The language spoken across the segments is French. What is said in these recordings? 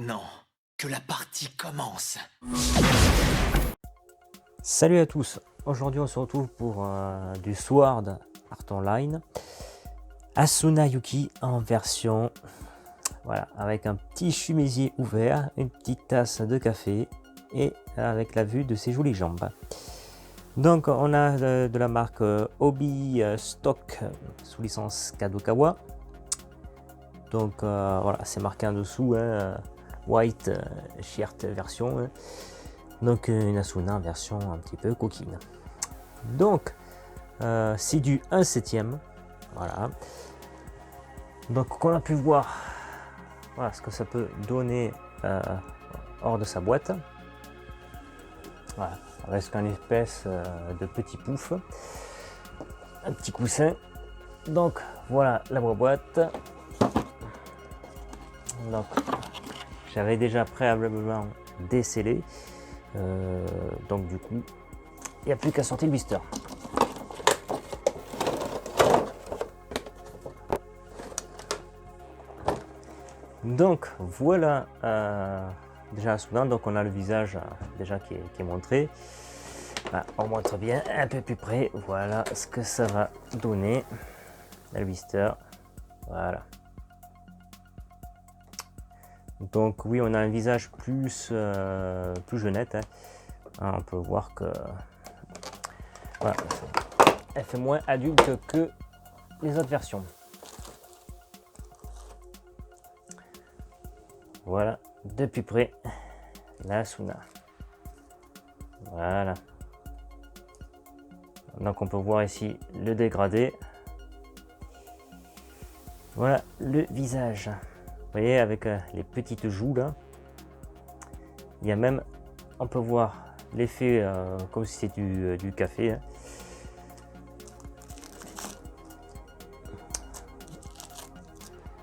maintenant que la partie commence. Salut à tous, aujourd'hui on se retrouve pour du Sword Art Online Asuna Yuki en version, voilà, avec un petit chemisier ouvert, une petite tasse de café et avec la vue de ses jolies jambes. Donc on a de la marque Obi Stock sous licence Kadokawa. Donc voilà, c'est marqué en dessous, hein, White Shirt version, hein. Donc une Asuna en version un petit peu coquine. Donc c'est du 1/7, voilà. Donc qu'on a pu voir, voilà ce que ça peut donner hors de sa boîte. Voilà, avec une espèce de petit pouf, un petit coussin. Donc voilà la boîte. Donc j'avais déjà préalablement décellé. Donc du coup, il n'y a plus qu'à sortir le blister. Donc voilà déjà Asuna, donc on a le visage déjà qui est montré. Voilà, on montre bien un peu plus près, voilà ce que ça va donner. Le blister, voilà. Donc oui, on a un visage plus jeunette, hein. On peut voir que voilà, elle fait moins adulte que les autres versions. Voilà, de plus près, la Asuna. Voilà. Donc on peut voir ici le dégradé. Voilà le visage. Vous voyez, avec les petites joues là. Il y a même, on peut voir l'effet comme si c'était du café, hein.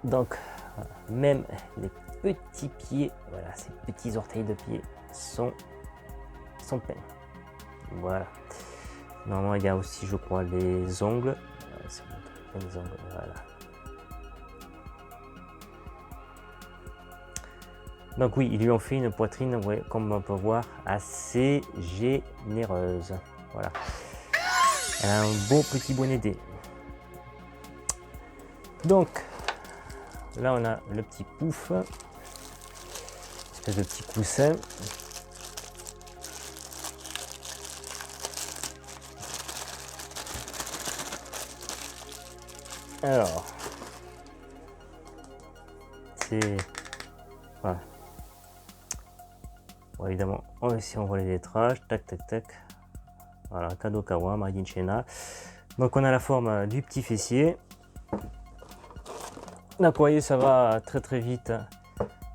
Donc même les petits pieds, voilà, ces petits orteils de pied sont peints. Voilà. Normalement il y a aussi, je crois, les ongles. Les ongles, voilà. Donc oui, ils lui ont fait une poitrine, ouais, comme on peut voir, assez généreuse. Voilà. Elle a un beau petit bonnet D. Donc là on a le petit pouf, espèce de petit coussin. Alors c'est voilà. Bon, évidemment ici on voit les lettrages, tac tac tac. Voilà, Kadokawa, Made in China. Donc on a la forme du petit fessier. Donc vous voyez, ça va très très vite.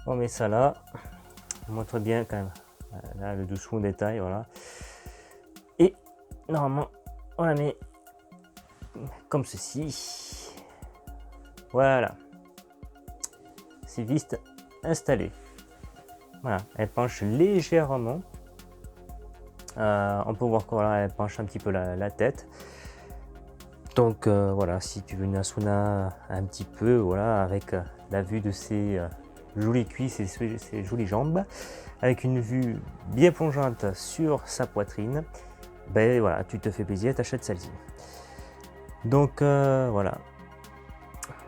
On met ça là. On montre bien quand même. Là le dessous en détail, voilà. Et normalement on la met comme ceci. Voilà. C'est vite installé. Voilà, elle penche légèrement. On peut voir que voilà, elle penche un petit peu la tête. Donc voilà, si tu veux une Asuna un petit peu, voilà, avec la vue de ses jolies cuisses et ses jolies jambes, avec une vue bien plongeante sur sa poitrine, ben voilà, tu te fais plaisir, t'achètes celle-ci. Donc voilà.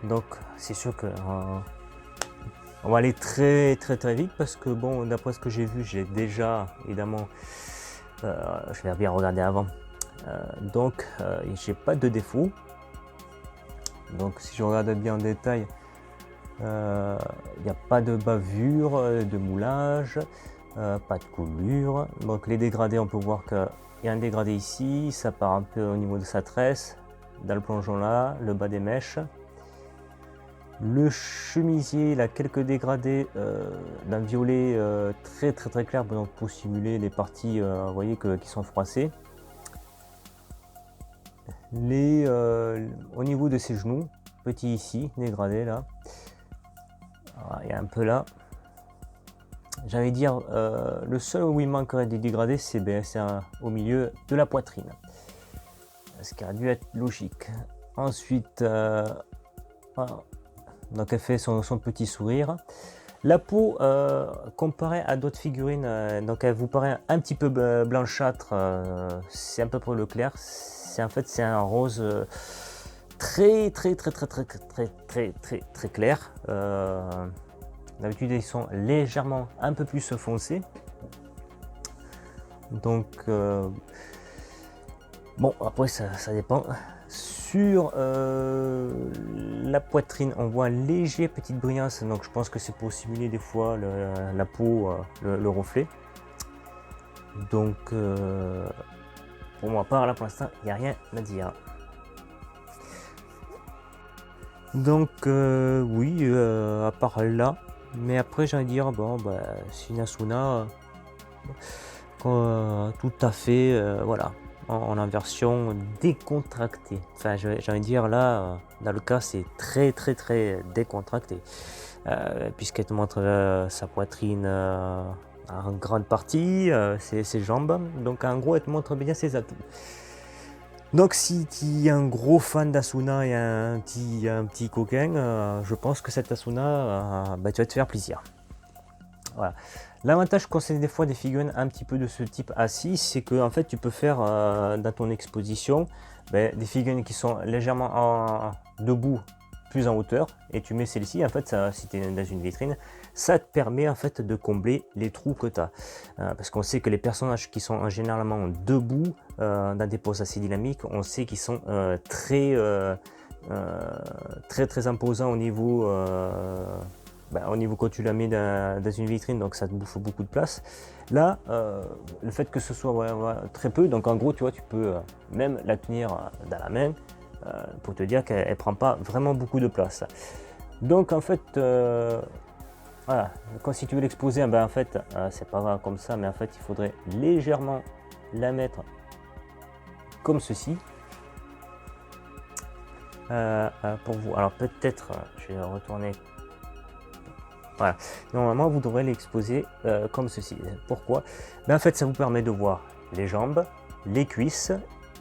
Donc c'est sûr que on va aller très vite parce que bon, d'après ce que j'ai vu, j'ai déjà évidemment, je vais bien regarder avant. Donc j'ai pas de défaut. Donc si je regarde bien en détail, il n'y a pas de bavure, de moulage, pas de coulure. Donc les dégradés, on peut voir qu'il y a un dégradé ici, ça part un peu au niveau de sa tresse, dans le plongeon là, le bas des mèches. Le chemisier, il a quelques dégradés d'un violet très clair, donc pour simuler les parties, vous voyez, qui sont froissées. Au niveau de ses genoux, petit ici, dégradé là, voilà, il y a un peu là. J'allais dire, le seul où il manquerait des dégradés, c'est au milieu de la poitrine, ce qui a dû être logique. Ensuite, voilà. Donc elle fait son petit sourire. La peau, comparée à d'autres figurines, donc elle vous paraît un petit peu blanchâtre, c'est à peu près le clair. C'est en fait, c'est un rose, très, très, très, très, très, très, très, très, très, très clair. D'habitude, ils sont légèrement un peu plus foncés. Donc, bon, après, ça dépend. Sur la poitrine, on voit un léger petite brillance, donc je pense que c'est pour simuler des fois la peau, le reflet. Donc, pour moi, par là, pour l'instant, il n'y a rien à dire. Donc, oui, à part là, mais après, j'ai envie de dire, bon, bah, c'est une Asuna tout à fait, voilà, en version décontractée. Enfin, j'ai envie de dire là, dans le cas, c'est très très très décontracté, puisqu'elle te montre sa poitrine en grande partie, ses jambes. Donc en gros, elle te montre bien ses atouts. Donc si tu es un gros fan d'Asuna et un petit coquin, je pense que cette Asuna, bah, tu vas te faire plaisir. Voilà. L'avantage quand c'est des fois des figurines un petit peu de ce type assis, c'est que en fait tu peux faire dans ton exposition des figurines qui sont légèrement debout, plus en hauteur, et tu mets celle-ci en fait, ça, si tu es dans une vitrine, ça te permet en fait de combler les trous que tu as. Parce qu'on sait que les personnages qui sont généralement debout dans des poses assez dynamiques, on sait qu'ils sont très très imposants au niveau quand tu la mets dans une vitrine, donc ça te bouffe beaucoup de place. Là, le fait que ce soit très peu, donc en gros, tu vois, tu peux même la tenir dans la main pour te dire qu'elle ne prend pas vraiment beaucoup de place. Donc en fait, voilà, quand si tu veux l'exposer, en fait, c'est pas grave comme ça, mais en fait, il faudrait légèrement la mettre comme ceci. Pour vous, alors peut-être, je vais retourner. Voilà, normalement vous devrez l'exposer comme ceci. Pourquoi? En fait, ça vous permet de voir les jambes, les cuisses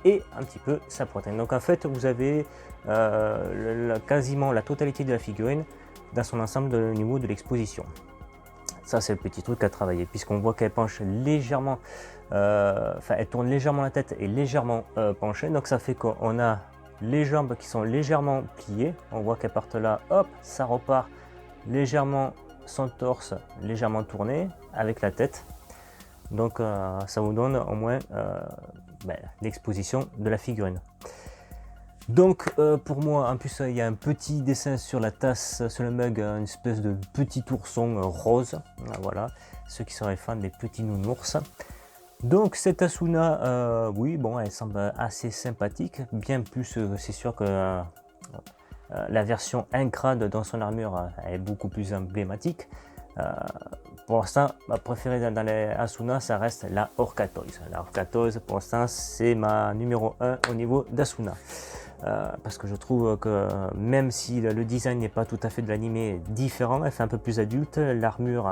et un petit peu sa poitrine. Donc en fait, vous avez quasiment la totalité de la figurine dans son ensemble au niveau de l'exposition. Ça, c'est le petit truc à travailler, puisqu'on voit qu'elle penche légèrement, elle tourne légèrement la tête et légèrement penchée. Donc ça fait qu'on a les jambes qui sont légèrement pliées. On voit qu'elles partent là, hop, ça repart légèrement, son torse légèrement tourné avec la tête. Donc ça vous donne au moins l'exposition de la figurine. Donc pour moi, en plus il y a un petit dessin sur la tasse, sur le mug, une espèce de petit ourson rose. Voilà, ceux qui seraient fans des petits nounours. Donc cette Asuna, oui, bon, elle semble assez sympathique, bien plus, c'est sûr que la version Incrad dans son armure est beaucoup plus emblématique. Pour l'instant, ma préférée dans les Asuna, ça reste la Orca Toys. La Orca Toys, pour l'instant, c'est ma numéro 1 au niveau d'Asuna. Parce que je trouve que même si le design n'est pas tout à fait de l'animé différent, elle fait un peu plus adulte, l'armure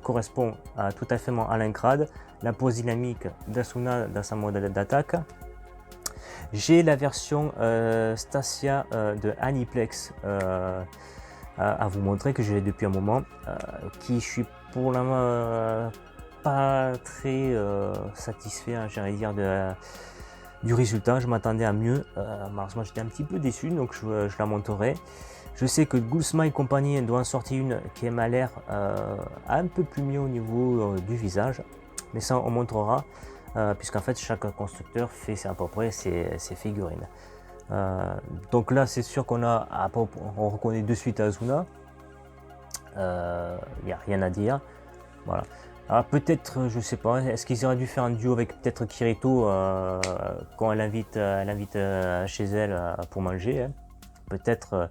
correspond tout à fait à l'Incrad, la pose dynamique d'Asuna dans sa mode d'attaque. J'ai la version Stasia de Aniplex à vous montrer, que j'ai depuis un moment, qui je suis pour le moment pas très satisfait, hein, j'ai envie de dire, du résultat. Je m'attendais à mieux, malheureusement j'étais un petit peu déçu, donc je la montrerai. Je sais que Gulsma et compagnie doit en sortir une qui m'a l'air un peu plus mieux au niveau du visage, mais ça on montrera, puisqu'en fait chaque constructeur fait à peu près ses figurines. Donc là c'est sûr qu'on reconnaît de suite Asuna, il n'y a rien à dire, voilà. Alors peut-être, je sais pas, est-ce qu'ils auraient dû faire un duo avec peut-être Kirito quand elle invite chez elle pour manger, hein. Peut-être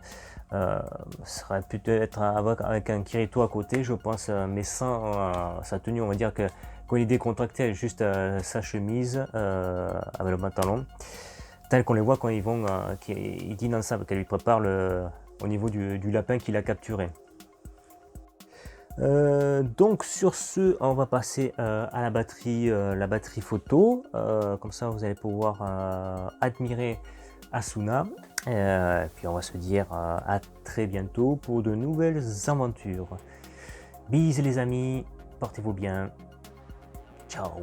serait peut-être avec un Kirito à côté, je pense, mais sans sa tenue. On va dire que quand il est décontracté, elle a juste sa chemise avec le pantalon, tel qu'on les voit quand ils dînent ensemble, qu'elle lui prépare au niveau du lapin qu'il a capturé. Donc sur ce, on va passer à la batterie photo, comme ça vous allez pouvoir admirer Asuna. Puis on va se dire à très bientôt pour de nouvelles aventures. Bisous les amis, portez-vous bien. Ciao.